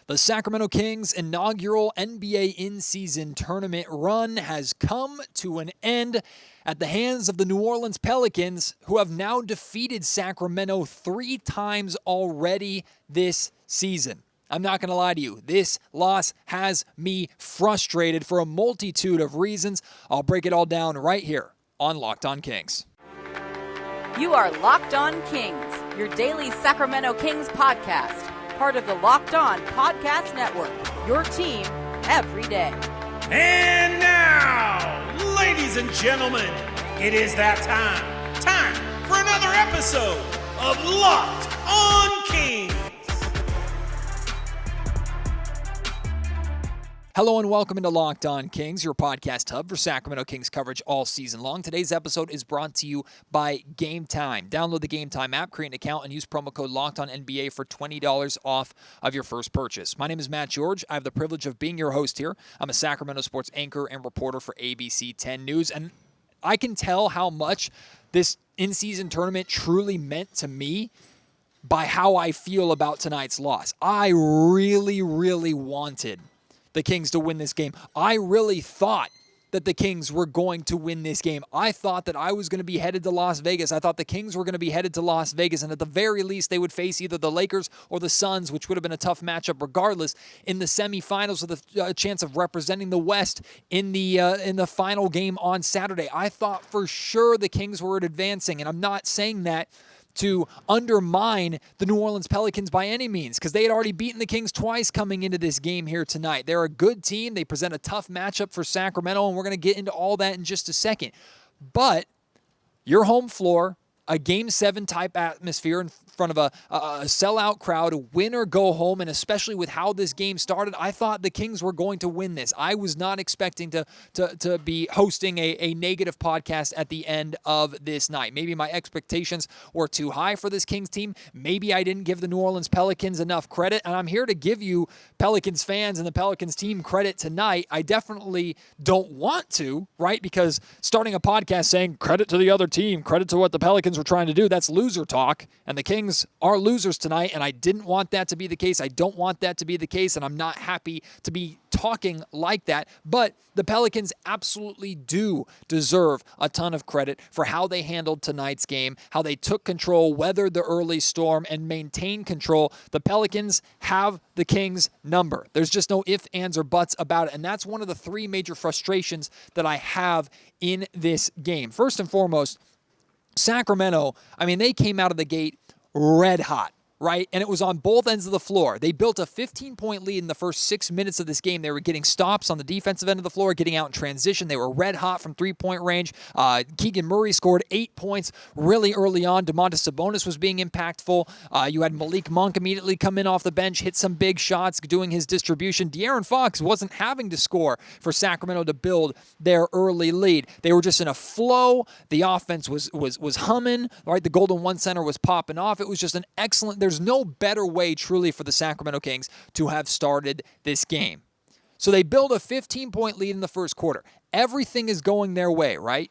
The Sacramento Kings' inaugural NBA in-season tournament run has come to an end at the hands of the New Orleans Pelicans, who have now defeated Sacramento 3 times already this season. I'm not going to lie to you. This loss has me frustrated for a multitude of reasons. I'll break it all down right here on Locked On Kings. You are Locked On Kings, your daily Sacramento Kings podcast. Part of the Locked On Podcast Network, your team every day. And now, ladies and gentlemen, it is that time. Time for another episode of Locked On Kings. Hello and welcome into Locked On Kings, your podcast hub for Sacramento Kings coverage all season long. Today's episode is brought to you by Gametime. Download the Gametime app, create an account, and use promo code LOCKEDONNBA for $20 off of your first purchase. My name is Matt George. I have the privilege of being your host here. I'm a Sacramento sports anchor and reporter for ABC 10 News, and I can tell how much this in-season tournament truly meant to me by how I feel about tonight's loss. I really wanted the Kings to win this game. I really thought that the Kings were going to win this game. I thought that I was going to be headed to Las Vegas. I thought the Kings were going to be headed to Las Vegas, and at the very least, they would face either the Lakers or the Suns, which would have been a tough matchup regardless, in the semifinals with a chance of representing the West in the final game on Saturday. I thought for sure the Kings were advancing, and I'm not saying that to undermine the New Orleans Pelicans by any means, because they had already beaten the Kings twice coming into this game here tonight. They're a good team. They present a tough matchup for Sacramento, and we're going to get into all that in just a second. But your home floor, a Game 7 type atmosphere in front of a sellout crowd, win or go home, and especially with how this game started, I thought the Kings were going to win this. I was not expecting to be hosting a negative podcast at the end of this night. Maybe my expectations were too high for this Kings team. Maybe I didn't give the New Orleans Pelicans enough credit, and I'm here to give you Pelicans fans and the Pelicans team credit tonight. I definitely don't want to, right? Because starting a podcast saying credit to the other team, credit to what the Pelicans were trying to do, that's loser talk, and the Kings are losers tonight, and I didn't want that to be the case. I don't want that to be the case, and I'm not happy to be talking like that. But the Pelicans absolutely do deserve a ton of credit for how they handled tonight's game, how they took control, weathered the early storm, and maintained control. The Pelicans have the Kings' number. There's just no ifs, ands, or buts about it, and that's one of the 3 major frustrations that I have in this game. First and foremost, Sacramento, they came out of the gate red hot, right? And it was on both ends of the floor. They built a 15-point lead in the first 6 minutes of this game. They were getting stops on the defensive end of the floor, getting out in transition. They were red hot from three-point range. Keegan Murray scored 8 points really early on. Domantas Sabonis was being impactful. You had Malik Monk immediately come in off the bench, hit some big shots, doing his distribution. De'Aaron Fox wasn't having to score for Sacramento to build their early lead. They were just in a flow. The offense was humming, right? The Golden One Center was popping off. It was just an excellent. There's no better way truly for the Sacramento Kings to have started this game. So they build a 15-point lead in the first quarter. Everything is going their way, right?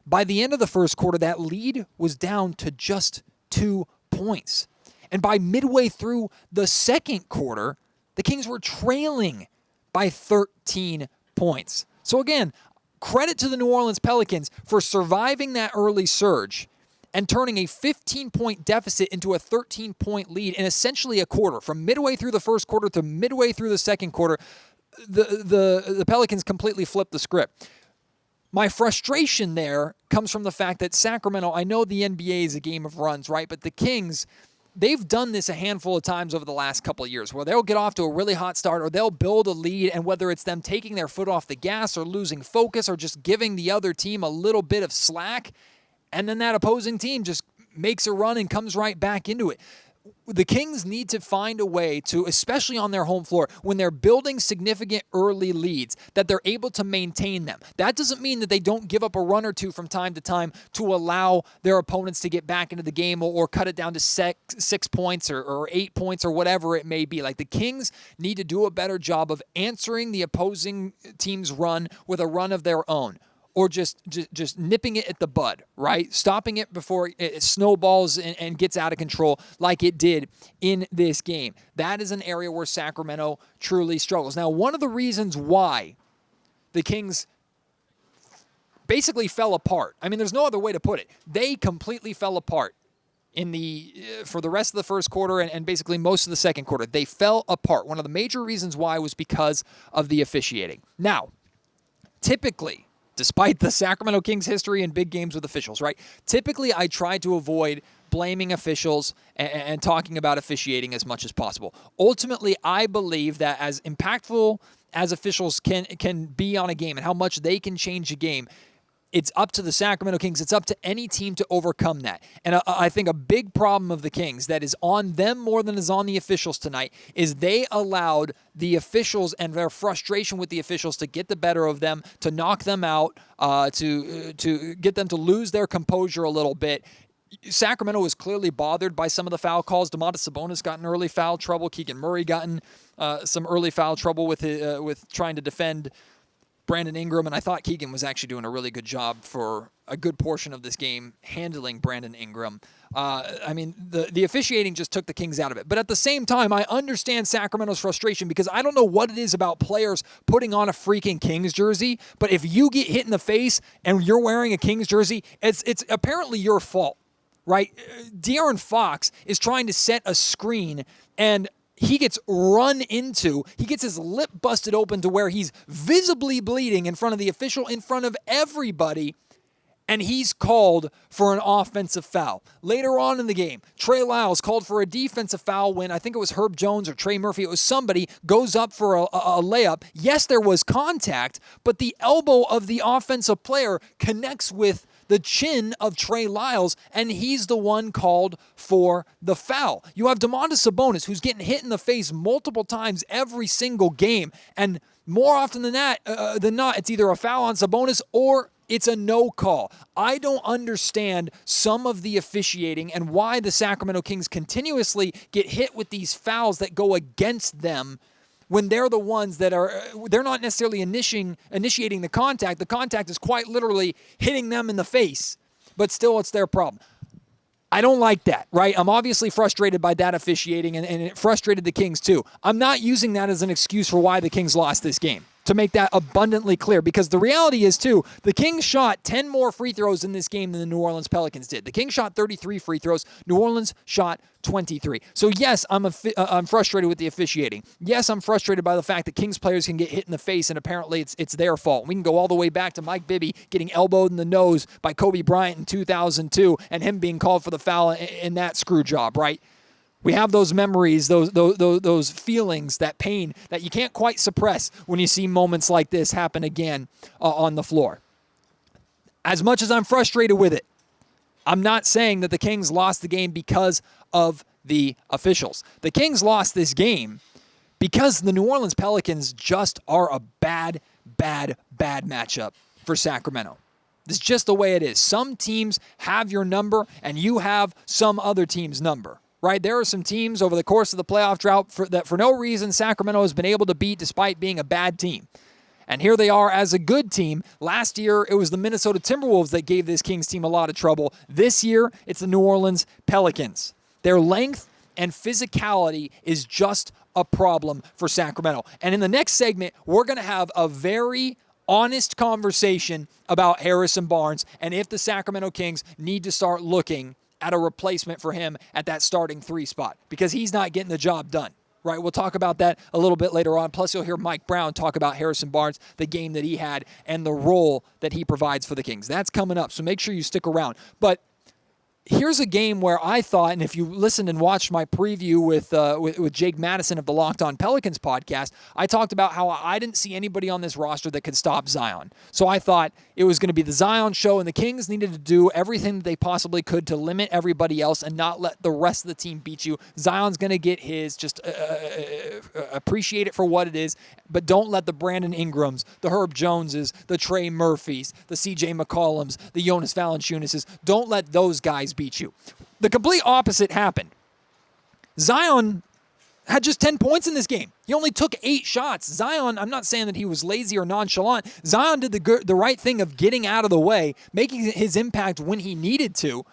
By the end of the first quarter, that lead was down to just 2 points. And by midway through the second quarter, the Kings were trailing by 13 points. So again, credit to the New Orleans Pelicans for surviving that early surge and turning a 15-point deficit into a 13-point lead in essentially a quarter. From midway through the first quarter to midway through the second quarter, the Pelicans completely flipped the script. My frustration there comes from the fact that Sacramento, I know the NBA is a game of runs, right? But the Kings, they've done this a handful of times over the last couple of years where they'll get off to a really hot start or they'll build a lead, and whether it's them taking their foot off the gas or losing focus or just giving the other team a little bit of slack, and then that opposing team just makes a run and comes right back into it. The Kings need to find a way to, especially on their home floor, when they're building significant early leads, that they're able to maintain them. That doesn't mean that they don't give up a run or two from time to time to allow their opponents to get back into the game or cut it down to 6 points or 8 points or whatever it may be. Like, the Kings need to do a better job of answering the opposing team's run with a run of their own, or just nipping it at the bud, right? Stopping it before it snowballs and gets out of control like it did in this game. That is an area where Sacramento truly struggles. Now, one of the reasons why the Kings basically fell apart, I mean, there's no other way to put it. They completely fell apart for the rest of the first quarter and basically most of the second quarter. They fell apart. One of the major reasons why was because of the officiating. Now, typically, despite the Sacramento Kings history in big games with officials, right? Typically, I try to avoid blaming officials and talking about officiating as much as possible. Ultimately, I believe that as impactful as officials can be on a game and how much they can change a game, it's up to the Sacramento Kings. It's up to any team to overcome that. And I think a big problem of the Kings that is on them more than is on the officials tonight is they allowed the officials and their frustration with the officials to get the better of them, to knock them out, to get them to lose their composure a little bit. Sacramento was clearly bothered by some of the foul calls. Domantas Sabonis got in early foul trouble. Keegan Murray got in some early foul trouble with trying to defend Brandon Ingram, and I thought Keegan was actually doing a really good job for a good portion of this game handling Brandon Ingram. I mean, the officiating just took the Kings out of it. But at the same time, I understand Sacramento's frustration because I don't know what it is about players putting on a freaking Kings jersey, but if you get hit in the face and you're wearing a Kings jersey, it's apparently your fault, right? De'Aaron Fox is trying to set a screen, and he gets run into. He gets his lip busted open to where he's visibly bleeding in front of the official, in front of everybody, and he's called for an offensive foul. Later on in the game, Trey Lyles called for a defensive foul when I think it was Herb Jones or Trey Murphy. It was somebody goes up for a layup. Yes, there was contact, but the elbow of the offensive player connects with the chin of Trey Lyles, and he's the one called for the foul. You have Domantas Sabonis, who's getting hit in the face multiple times every single game, and more often than not, it's either a foul on Sabonis or it's a no call. I don't understand some of the officiating and why the Sacramento Kings continuously get hit with these fouls that go against them when they're the ones that they're not necessarily initiating the contact. The contact is quite literally hitting them in the face, but still it's their problem. I don't like that, right? I'm obviously frustrated by that officiating, and it frustrated the Kings too. I'm not using that as an excuse for why the Kings lost this game, to make that abundantly clear, because the reality is too, the Kings shot 10 more free throws in this game than the New Orleans Pelicans did. The Kings shot 33 free throws. New Orleans shot 23. So yes, I'm frustrated with the officiating. Yes, I'm frustrated by the fact that Kings players can get hit in the face, and apparently it's their fault. We can go all the way back to Mike Bibby getting elbowed in the nose by Kobe Bryant in 2002 and him being called for the foul in that screw job, right? We have those memories, those feelings, that pain that you can't quite suppress when you see moments like this happen again on the floor. As much as I'm frustrated with it, I'm not saying that the Kings lost the game because of the officials. The Kings lost this game because the New Orleans Pelicans just are a bad matchup for Sacramento. This is just the way it is. Some teams have your number, and you have some other team's number. Right, there are some teams over the course of the playoff drought that for no reason Sacramento has been able to beat despite being a bad team. And here they are as a good team. Last year, it was the Minnesota Timberwolves that gave this Kings team a lot of trouble. This year, it's the New Orleans Pelicans. Their length and physicality is just a problem for Sacramento. And in the next segment, we're going to have a very honest conversation about Harrison Barnes and if the Sacramento Kings need to start looking at a replacement for him at that starting 3 spot, because he's not getting the job done, right? We'll talk about that a little bit later on. Plus, you'll hear Mike Brown talk about Harrison Barnes, the game that he had, and the role that he provides for the Kings. That's coming up, so make sure you stick around. But here's a game where I thought, and if you listened and watched my preview with Jake Madison of the Locked On Pelicans podcast, I talked about how I didn't see anybody on this roster that could stop Zion. So I thought it was going to be the Zion show, and the Kings needed to do everything that they possibly could to limit everybody else and not let the rest of the team beat you. Zion's going to get his, just appreciate it for what it is, but don't let the Brandon Ingrams, the Herb Joneses, the Trey Murphys, the CJ McCollums, the Jonas Valanciunases, don't let those guys beat you. The complete opposite happened. Zion had just 10 points in this game. He only took 8 shots. Zion, I'm not saying that he was lazy or nonchalant. Zion did the right thing of getting out of the way, making his impact when he needed to,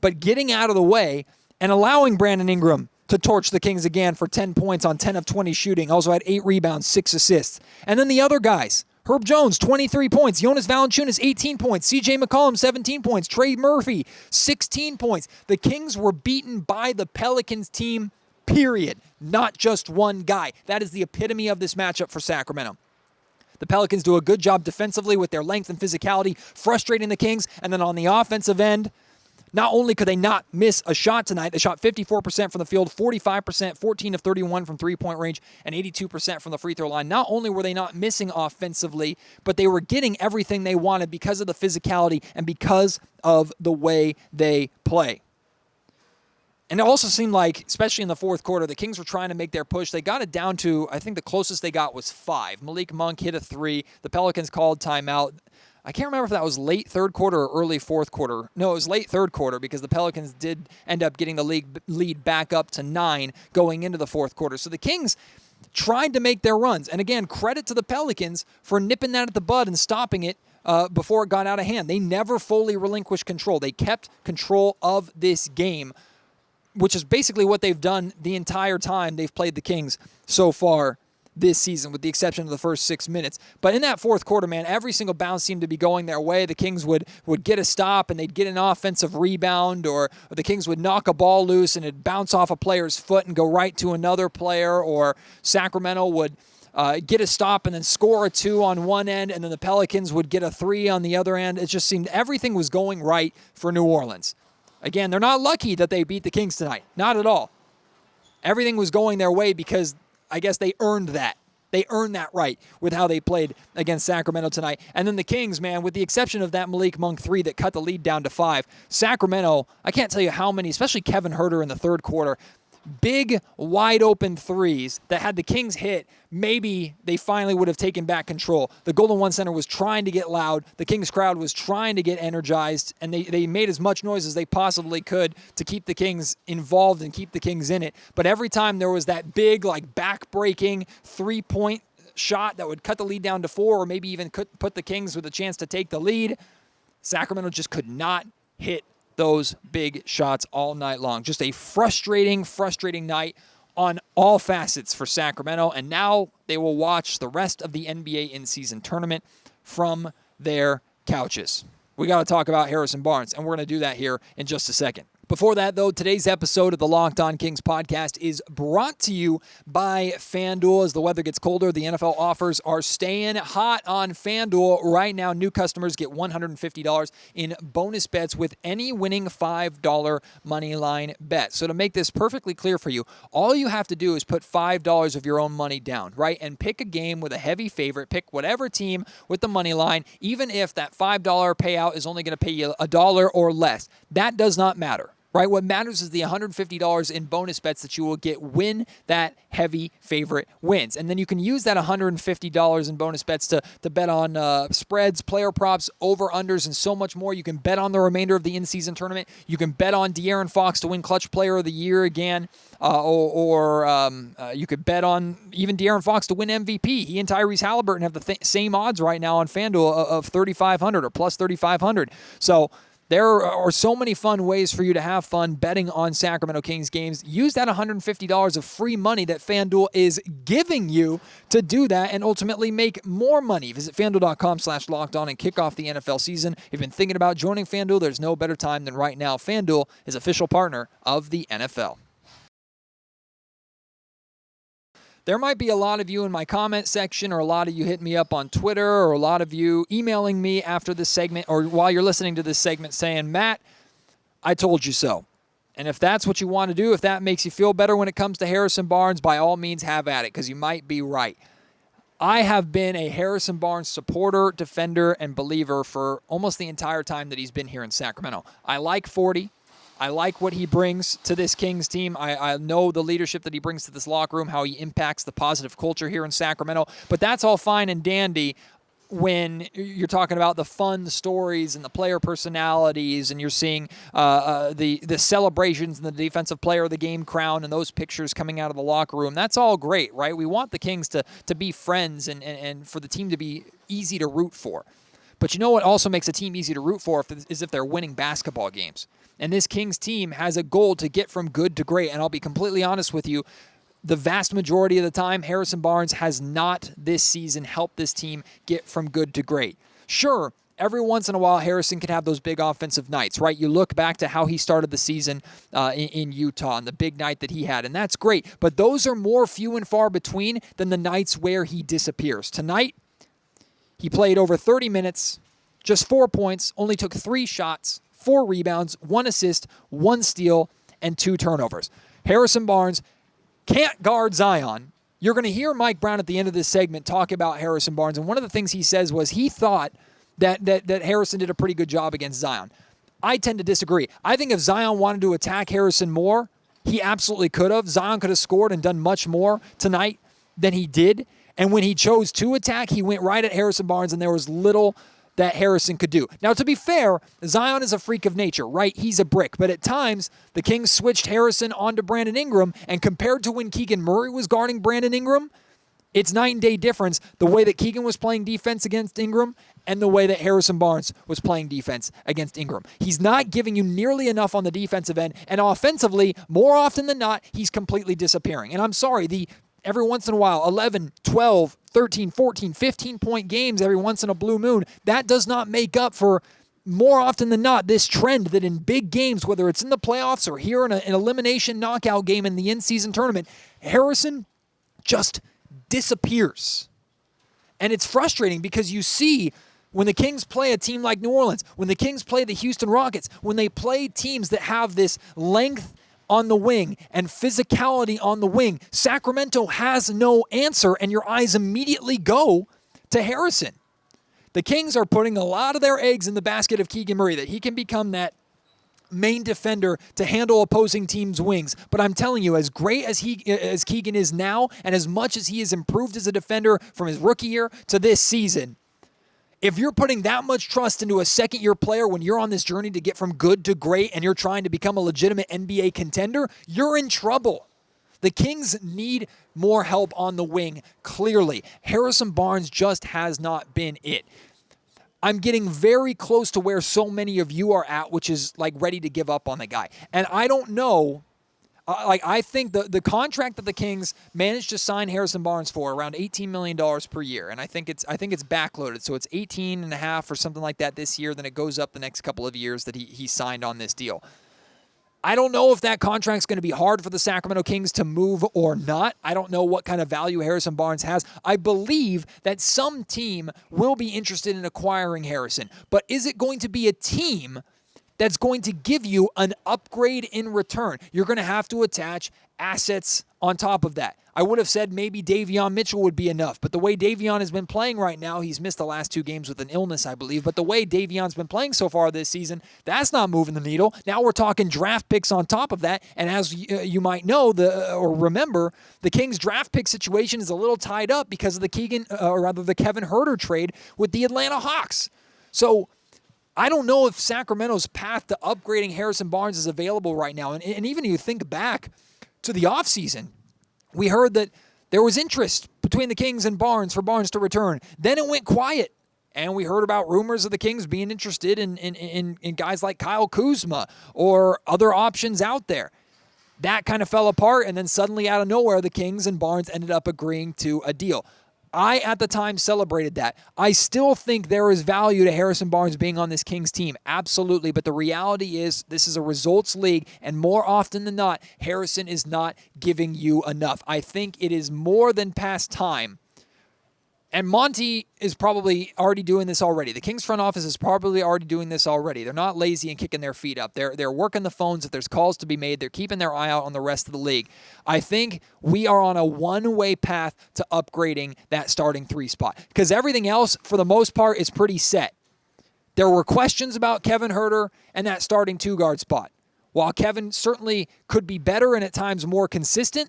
but getting out of the way and allowing Brandon Ingram to torch the Kings again for 10 points on 10 of 20 shooting. Also had 8 rebounds, 6 assists. And then the other guys, Herb Jones, 23 points. Jonas Valanciunas, 18 points. CJ McCollum, 17 points. Trey Murphy, 16 points. The Kings were beaten by the Pelicans team, period. Not just one guy. That is the epitome of this matchup for Sacramento. The Pelicans do a good job defensively with their length and physicality, frustrating the Kings. And then on the offensive end, not only could they not miss a shot tonight, they shot 54% from the field, 45%, 14 of 31 from three-point range, and 82% from the free throw line. Not only were they not missing offensively, but they were getting everything they wanted because of the physicality and because of the way they play. And it also seemed like, especially in the fourth quarter, the Kings were trying to make their push. They got it down to, I think the closest they got was 5. Malik Monk hit a 3. The Pelicans called timeout. I can't remember if that was late third quarter or early fourth quarter. No, it was late third quarter because the Pelicans did end up getting the lead back up to 9 going into the fourth quarter. So the Kings tried to make their runs. And again, credit to the Pelicans for nipping that at the bud and stopping it before it got out of hand. They never fully relinquished control. They kept control of this game, which is basically what they've done the entire time they've played the Kings so far this season, with the exception of the first 6 minutes. But in that fourth quarter, man, every single bounce seemed to be going their way. The Kings would get a stop, and they'd get an offensive rebound, or the Kings would knock a ball loose, and it'd bounce off a player's foot and go right to another player, or Sacramento would get a stop and then score a 2 on one end, and then the Pelicans would get a 3 on the other end. It just seemed everything was going right for New Orleans. Again, they're not lucky that they beat the Kings tonight. Not at all. Everything was going their way because I guess they earned that. They earned that right with how they played against Sacramento tonight. And then the Kings, man, with the exception of that Malik Monk 3 that cut the lead down to 5, Sacramento, I can't tell you how many, especially Kevin Huerter in the third quarter, big, wide-open threes that had the Kings hit, maybe they finally would have taken back control. The Golden One Center was trying to get loud. The Kings crowd was trying to get energized, and they made as much noise as they possibly could to keep the Kings involved and keep the Kings in it. But every time there was that big, like, back-breaking three-point shot that would cut the lead down to 4 or maybe even put the Kings with a chance to take the lead, Sacramento just could not hit those big shots all night long. Just a frustrating night on all facets for Sacramento. And now they will watch the rest of the NBA in-season tournament from their couches. We got to talk about Harrison Barnes, and we're going to do that here in just a second. Before that, though, today's episode of the Locked On Kings podcast is brought to you by FanDuel. As the weather gets colder, the NFL offers are staying hot on FanDuel. Right now, new customers get $150 in bonus bets with any winning $5 moneyline bet. So to make this perfectly clear for you, all you have to do is put $5 of your own money down, right? And pick a game with a heavy favorite. Pick whatever team with the money line, even if that $5 payout is only going to pay you $1 or less. That does not matter. Right? What matters is the $150 in bonus bets that you will get when that heavy favorite wins. And then you can use that $150 in bonus bets to bet on spreads, player props, over-unders, and so much more. You can bet on the remainder of the in-season tournament. You can bet on De'Aaron Fox to win Clutch Player of the Year again. You could bet on even De'Aaron Fox to win MVP. He and Tyrese Halliburton have the same odds right now on FanDuel of 3,500 or plus 3,500. So there are so many fun ways for you to have fun betting on Sacramento Kings games. Use that $150 of free money that FanDuel is giving you to do that and ultimately make more money. Visit FanDuel.com/lockedon and kick off the NFL season. If you've been thinking about joining FanDuel, there's no better time than right now. FanDuel is official partner of the NFL. There might be a lot of you in my comment section, or a lot of you hitting me up on Twitter, or a lot of you emailing me after this segment or while you're listening to this segment saying, Matt, I told you so. And if that's what you want to do, if that makes you feel better when it comes to Harrison Barnes, by all means have at it, because you might be right. I have been a Harrison Barnes supporter, defender, and believer for almost the entire time that he's been here in Sacramento. I like 40. I like what he brings to this Kings team. I know the leadership that he brings to this locker room, how he impacts the positive culture here in Sacramento. But that's all fine and dandy when you're talking about the fun stories and the player personalities, and you're seeing the celebrations and the defensive player of the game crown and those pictures coming out of the locker room, that's all great, right? We want the Kings to be friends and for the team to be easy to root for. But you know what also makes a team easy to root for is if they're winning basketball games. And this Kings team has a goal to get from good to great. And I'll be completely honest with you, the vast majority of the time, Harrison Barnes has not this season helped this team get from good to great. Sure, every once in a while, Harrison can have those big offensive nights, right? You look back to how he started the season in Utah and the big night that he had, and that's great. But those are more few and far between than the nights where he disappears. Tonight, he played over 30 minutes, just 4 points, only took 3 shots, 4 rebounds, 1 assist, 1 steal, and 2 turnovers. Harrison Barnes can't guard Zion. You're going to hear Mike Brown at the end of this segment talk about Harrison Barnes, and one of the things he says was he thought that Harrison did a pretty good job against Zion. I tend to disagree. I think if Zion wanted to attack Harrison more, he absolutely could have. Zion could have scored and done much more tonight than he did, and when he chose to attack, he went right at Harrison Barnes, and there was little that Harrison could do. Now, to be fair, Zion is a freak of nature, right? He's a brick. But at times, the Kings switched Harrison onto Brandon Ingram, and compared to when Keegan Murray was guarding Brandon Ingram, it's night and day difference the way that Keegan was playing defense against Ingram and the way that Harrison Barnes was playing defense against Ingram. He's not giving you nearly enough on the defensive end, and offensively, more often than not, he's completely disappearing. And I'm sorry, every once in a while, 11, 12, 13, 14, 15-point games every once in a blue moon, that does not make up for, more often than not, this trend that in big games, whether it's in the playoffs or here in an elimination knockout game in the in-season tournament, Harrison just disappears. And it's frustrating because you see when the Kings play a team like New Orleans, when the Kings play the Houston Rockets, when they play teams that have this length on the wing and physicality on the wing, Sacramento has no answer, and your eyes immediately go to Harrison. The Kings are putting a lot of their eggs in the basket of Keegan Murray, that he can become that main defender to handle opposing teams' wings. But I'm telling you, as great as Keegan is now, and as much as he has improved as a defender from his rookie year to this season, if you're putting that much trust into a second-year player when you're on this journey to get from good to great and you're trying to become a legitimate NBA contender, you're in trouble. The Kings need more help on the wing, clearly. Harrison Barnes just has not been it. I'm getting very close to where so many of you are at, which is like ready to give up on the guy. And I don't know. I think the contract that the Kings managed to sign Harrison Barnes for, around $18 million per year, and I think it's backloaded, so it's 18.5 or something like that this year. Then it goes up the next couple of years that he signed on this deal. I don't know if that contract's going to be hard for the Sacramento Kings to move or not. I don't know what kind of value Harrison Barnes has. I believe that some team will be interested in acquiring Harrison, but is it going to be a team that's going to give you an upgrade in return? You're going to have to attach assets on top of that. I would have said maybe Davion Mitchell would be enough, but the way Davion has been playing right now, he's missed the last 2 games with an illness, I believe, but the way Davion's been playing so far this season, that's not moving the needle. Now we're talking draft picks on top of that, and as you might know, or remember, the Kings draft pick situation is a little tied up because of the Kevin Huerter trade with the Atlanta Hawks. So I don't know if Sacramento's path to upgrading Harrison Barnes is available right now. And even if you think back to the offseason, we heard that there was interest between the Kings and Barnes for Barnes to return. Then it went quiet. And we heard about rumors of the Kings being interested in guys like Kyle Kuzma or other options out there. That kind of fell apart, and then suddenly out of nowhere, the Kings and Barnes ended up agreeing to a deal. I, at the time, celebrated that. I still think there is value to Harrison Barnes being on this Kings team, absolutely, but the reality is this is a results league, and more often than not, Harrison is not giving you enough. I think it is more than past time. And Monty is probably already doing this already. The Kings front office is probably already doing this already. They're not lazy and kicking their feet up. They're working the phones if there's calls to be made. They're keeping their eye out on the rest of the league. I think we are on a one-way path to upgrading that starting 3 spot because everything else, for the most part, is pretty set. There were questions about Kevin Huerter and that starting 2-guard spot. While Kevin certainly could be better and at times more consistent,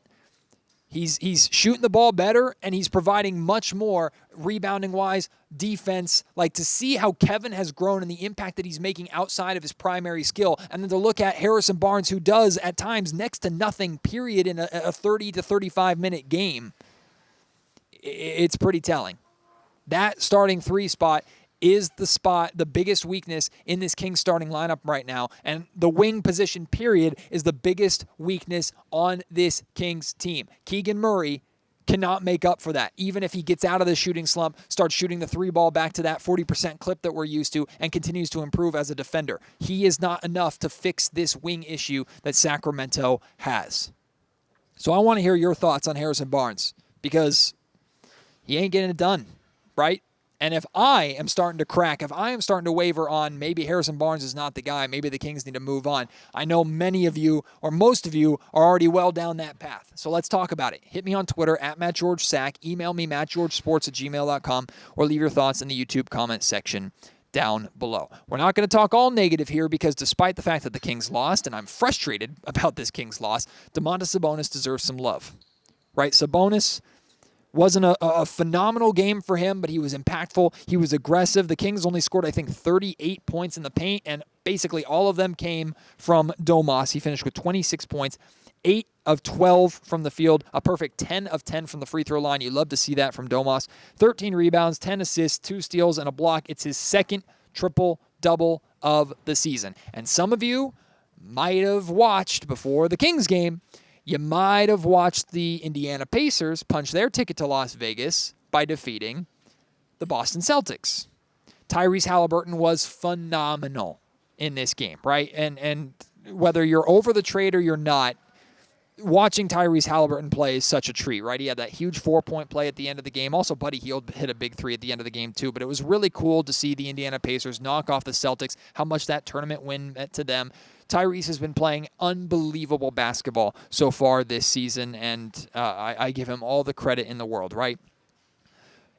He's shooting the ball better, and he's providing much more rebounding-wise, defense. Like, to see how Kevin has grown and the impact that he's making outside of his primary skill, and then to look at Harrison Barnes, who does, at times, next to nothing, period, in a 30 to 35-minute game, it's pretty telling. That starting 3 spot is the biggest weakness in this Kings starting lineup right now. And the wing position, period, is the biggest weakness on this Kings team. Keegan Murray cannot make up for that. Even if he gets out of the shooting slump, starts shooting the 3 ball back to that 40% clip that we're used to, and continues to improve as a defender. He is not enough to fix this wing issue that Sacramento has. So I want to hear your thoughts on Harrison Barnes, because he ain't getting it done, right? And if I am starting to crack, if I am starting to waver on maybe Harrison Barnes is not the guy, maybe the Kings need to move on, I know many of you, or most of you, are already well down that path. So let's talk about it. Hit me on Twitter, @MattGeorgeSack. Email me, mattgeorgesports@gmail.com, or leave your thoughts in the YouTube comment section down below. We're not going to talk all negative here, because despite the fact that the Kings lost, and I'm frustrated about this Kings loss, Domantas Sabonis deserves some love, right? Sabonis wasn't a phenomenal game for him, but he was impactful. He was aggressive. The Kings only scored, I think, 38 points in the paint, and basically all of them came from Domas. He finished with 26 points, 8 of 12 from the field, a perfect 10 of 10 from the free throw line. You love to see that from Domas. 13 rebounds, 10 assists, 2 steals, and a block. It's his second triple-double of the season. And some of you might have watched before the Kings game, you might have watched the Indiana Pacers punch their ticket to Las Vegas by defeating the Boston Celtics. Tyrese Halliburton was phenomenal in this game, right? And whether you're over the trade or you're not, watching Tyrese Halliburton play is such a treat, right? He had that huge 4-point play at the end of the game. Also, Buddy Hield hit a big 3 at the end of the game, too. But it was really cool to see the Indiana Pacers knock off the Celtics, how much that tournament win meant to them. Tyrese has been playing unbelievable basketball so far this season, and I give him all the credit in the world, right?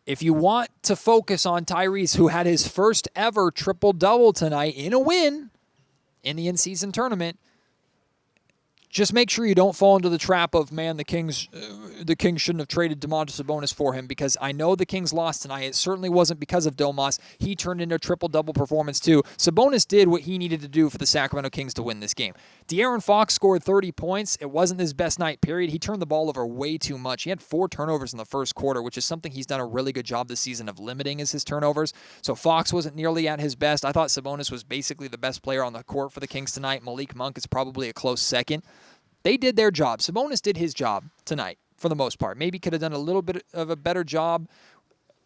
If you want to focus on Tyrese, who had his first ever triple-double tonight in a win in the in-season tournament, just make sure you don't fall into the trap of, man, the Kings shouldn't have traded Domantas Sabonis for him, because I know the Kings lost tonight. It certainly wasn't because of Domas. He turned into a triple-double performance too. Sabonis did what he needed to do for the Sacramento Kings to win this game. De'Aaron Fox scored 30 points. It wasn't his best night, period. He turned the ball over way too much. He had 4 turnovers in the first quarter, which is something he's done a really good job this season of limiting, is his turnovers. So Fox wasn't nearly at his best. I thought Sabonis was basically the best player on the court for the Kings tonight. Malik Monk is probably a close second. They did their job. Sabonis did his job tonight for the most part. Maybe could have done a little bit of a better job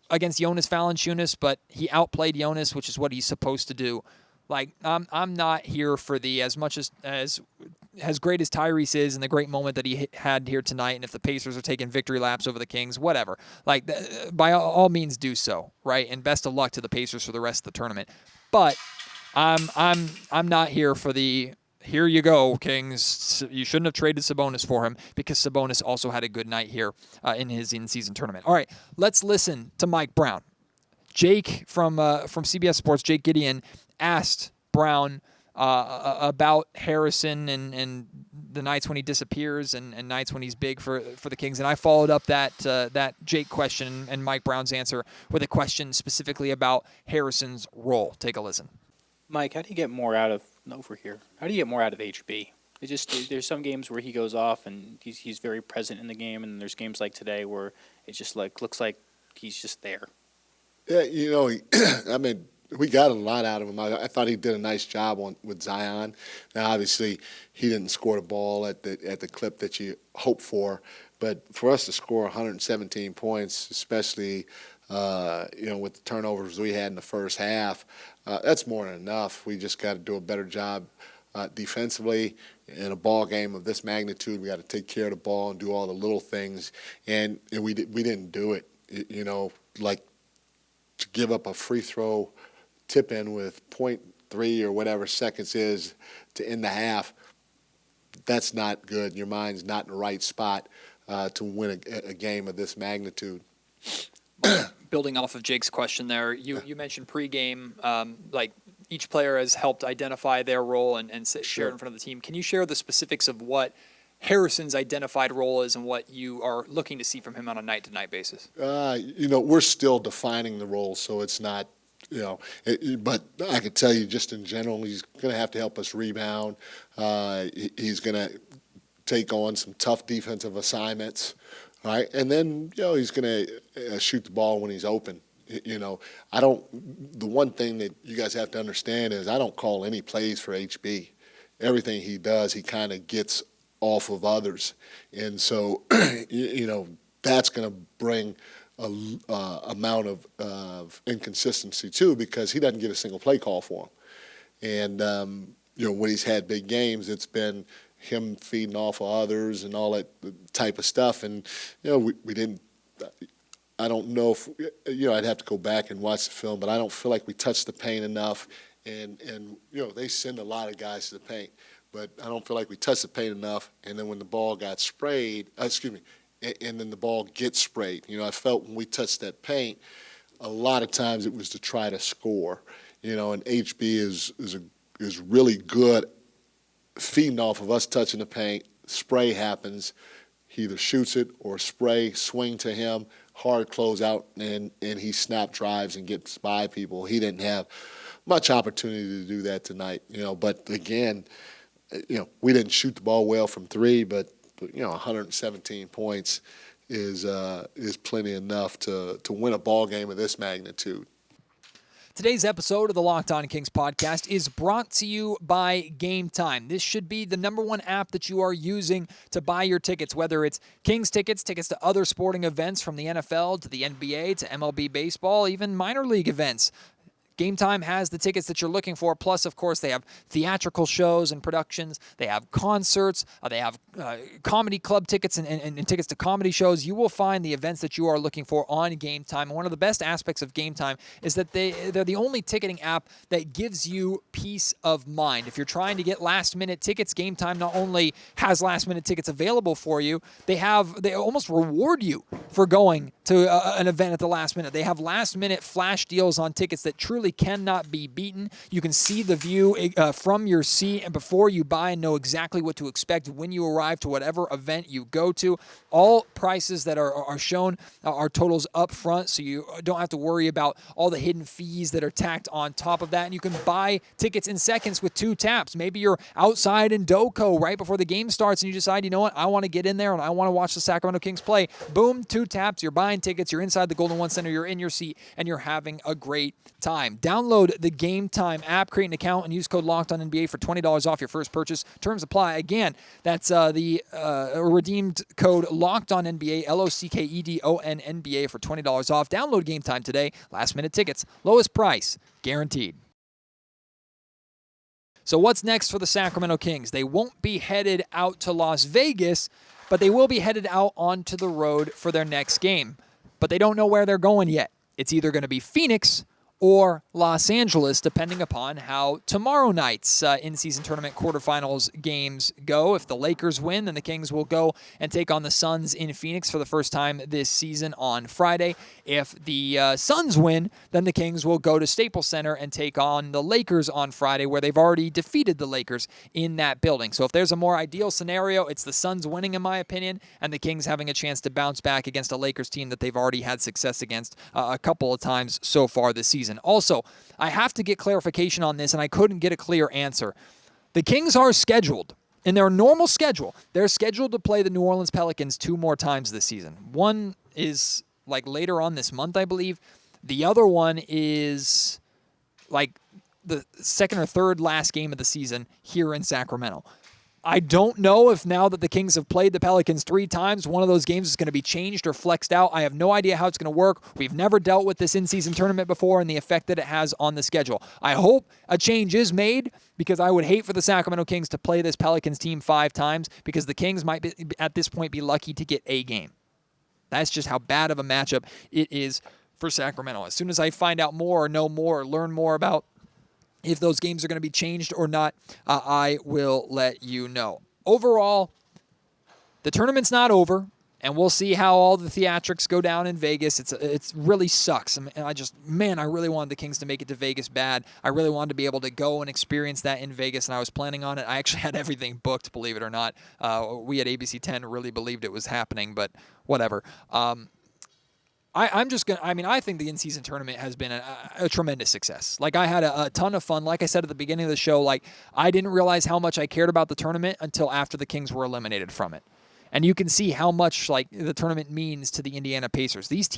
against Jonas Valanciunas, but he outplayed Jonas, which is what he's supposed to do. Like, I'm not here for the, as much as great as Tyrese is and the great moment that he had here tonight, and if the Pacers are taking victory laps over the Kings, whatever. Like, by all means do so, right? And best of luck to the Pacers for the rest of the tournament. But I'm not here for the, here you go, Kings. You shouldn't have traded Sabonis for him, because Sabonis also had a good night here in his in-season tournament. All right, let's listen to Mike Brown. Jake from CBS Sports, Jake Gideon, asked Brown about Harrison and the nights when he disappears and nights when he's big for the Kings. And I followed up that Jake question and Mike Brown's answer with a question specifically about Harrison's role. Take a listen. Mike, how do you get more out of How do you get more out of HB? There's some games where he goes off and he's very present in the game, and there's games like today where it just looks like he's just there. Yeah, I mean, we got a lot out of him. I thought he did a nice job with Zion. Now, obviously, he didn't score the ball at the clip that you hope for, but for us to score 117 points, especially with the turnovers we had in the first half, that's more than enough. We just got to do a better job defensively in a ball game of this magnitude. We got to take care of the ball and do all the little things, and we didn't do it. Like to give up a free throw tip-in with 0.3 or whatever seconds is to end the half. That's not good. Your mind's not in the right spot to win a game of this magnitude. Building off of Jake's question there, you mentioned pregame, like each player has helped identify their role and share it in front of the team. Can you share the specifics of what Harrison's identified role is and what you are looking to see from him on a night-to-night basis? We're still defining the role, so it's not, but I could tell you just in general, he's going to have to help us rebound. He's going to take on some tough defensive assignments, right? And then, he's going to shoot the ball when he's open. The one thing that you guys have to understand is I don't call any plays for HB. Everything he does, he kind of gets off of others. And so, that's going to bring a amount of inconsistency too, because he doesn't get a single play call for him. And, when he's had big games, it's been him feeding off of others and all that type of stuff. And, we didn't – I don't know if, I'd have to go back and watch the film, but I don't feel like we touched the paint enough. And they send a lot of guys to the paint, but I don't feel like we touched the paint enough. And then when the ball got sprayed, and then the ball gets sprayed. I felt when we touched that paint, a lot of times it was to try to score. And HB is really good feeding off of us touching the paint. Spray happens. He either shoots it or spray, swing to him, hard close out, and he snap drives and gets by people. He didn't have much opportunity to do that tonight, But again, we didn't shoot the ball well from three, but 117 points is plenty enough to win a ball game of this magnitude. Today's episode of the Locked On Kings podcast is brought to you by Gametime. This should be the number one app that you are using to buy your tickets, whether it's Kings tickets to other sporting events from the NFL to the NBA to MLB baseball, even minor league events. Gametime has the tickets that you're looking for. Plus, of course, they have theatrical shows and productions. They have concerts. They have comedy club tickets and tickets to comedy shows. You will find the events that you are looking for on Gametime. And one of the best aspects of Gametime is that they're the only ticketing app that gives you peace of mind. If you're trying to get last-minute tickets, Gametime not only has last-minute tickets available for you, they almost reward you for going to an event at the last minute. They have last-minute flash deals on tickets that truly cannot be beaten. You can see the view from your seat and before you buy and know exactly what to expect when you arrive to whatever event you go to. All prices that are shown are totals up front, so you don't have to worry about all the hidden fees that are tacked on top of that. And you can buy tickets in seconds with 2 taps. Maybe you're outside in Doco right before the game starts and you decide, you know what, I want to get in there and I want to watch the Sacramento Kings play. Boom, 2 taps, you're buying tickets, you're inside the Golden One Center, you're in your seat, and you're having a great time. Download the Gametime app, create an account, and use code LOCKEDONNBA for $20 off your first purchase. Terms apply. Again, that's the redeemed code LOCKEDONNBA, LOCKEDONNBA for $20 off. Download Gametime today. Last-minute tickets, lowest price, guaranteed. So what's next for the Sacramento Kings? They won't be headed out to Las Vegas, but they will be headed out onto the road for their next game. But they don't know where they're going yet. It's either going to be Phoenix or Los Angeles, depending upon how tomorrow night's in-season tournament quarterfinals games go. If the Lakers win, then the Kings will go and take on the Suns in Phoenix for the first time this season on Friday. If the Suns win, then the Kings will go to Staples Center and take on the Lakers on Friday, where they've already defeated the Lakers in that building. So if there's a more ideal scenario, it's the Suns winning, in my opinion, and the Kings having a chance to bounce back against a Lakers team that they've already had success against a couple of times so far this season. Also, I have to get clarification on this, and I couldn't get a clear answer. The Kings are scheduled, in their normal schedule, they're scheduled to play the New Orleans Pelicans 2 more times this season. One is like later on this month, I believe. The other one is like the second or third last game of the season here in Sacramento. I don't know if now that the Kings have played the Pelicans 3 times, one of those games is going to be changed or flexed out. I have no idea how it's going to work. We've never dealt with this in-season tournament before and the effect that it has on the schedule. I hope a change is made, because I would hate for the Sacramento Kings to play this Pelicans team 5 times, because the Kings might be, at this point, be lucky to get a game. That's just how bad of a matchup it is for Sacramento. As soon as I find out more or know more or learn more about if those games are going to be changed or not, I will let you know. Overall, the tournament's not over. And we'll see how all the theatrics go down in Vegas. It's really sucks. And I really wanted the Kings to make it to Vegas bad. I really wanted to be able to go and experience that in Vegas, and I was planning on it. I actually had everything booked, believe it or not. We at ABC 10 really believed it was happening, but whatever. I think the in-season tournament has been a tremendous success. Like, I had a ton of fun. Like I said at the beginning of the show, like, I didn't realize how much I cared about the tournament until after the Kings were eliminated from it. And you can see how much like the tournament means to the Indiana Pacers. These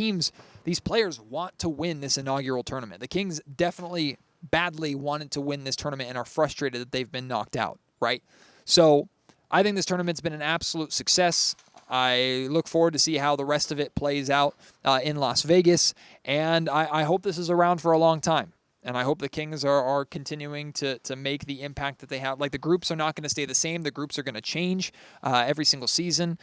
players want to win this inaugural tournament. The Kings definitely badly wanted to win this tournament and are frustrated that they've been knocked out, right? So I think this tournament's been an absolute success. I look forward to see how the rest of it plays out in Las Vegas, and I hope this is around for a long time. And I hope the Kings are continuing to make the impact that they have. Like, the groups are not going to stay the same. The groups are going to change every single season,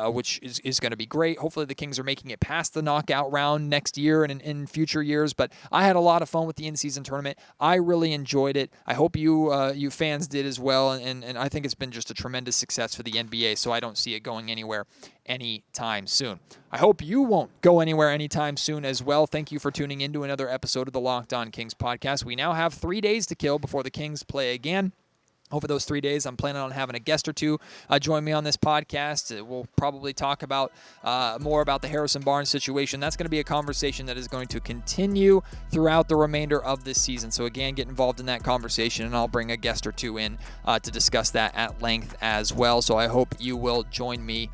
which is going to be great. Hopefully the Kings are making it past the knockout round next year and in future years. But I had a lot of fun with the in-season tournament. I really enjoyed it. I hope you fans did as well. And I think it's been just a tremendous success for the NBA, so I don't see it going anywhere anytime soon. I hope you won't go anywhere anytime soon as well. Thank you for tuning in to another episode of the Locked On Kings podcast. We now have 3 days to kill before the Kings play again. Over those 3 days, I'm planning on having a guest or two join me on this podcast. We'll probably talk about more about the Harrison Barnes situation. That's going to be a conversation that is going to continue throughout the remainder of this season. So again, get involved in that conversation, and I'll bring a guest or two in to discuss that at length as well. So I hope you will join me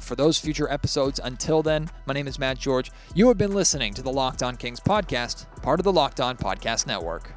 for those future episodes. Until then, my name is Matt George. You have been listening to the Locked On Kings podcast, part of the Locked On Podcast Network.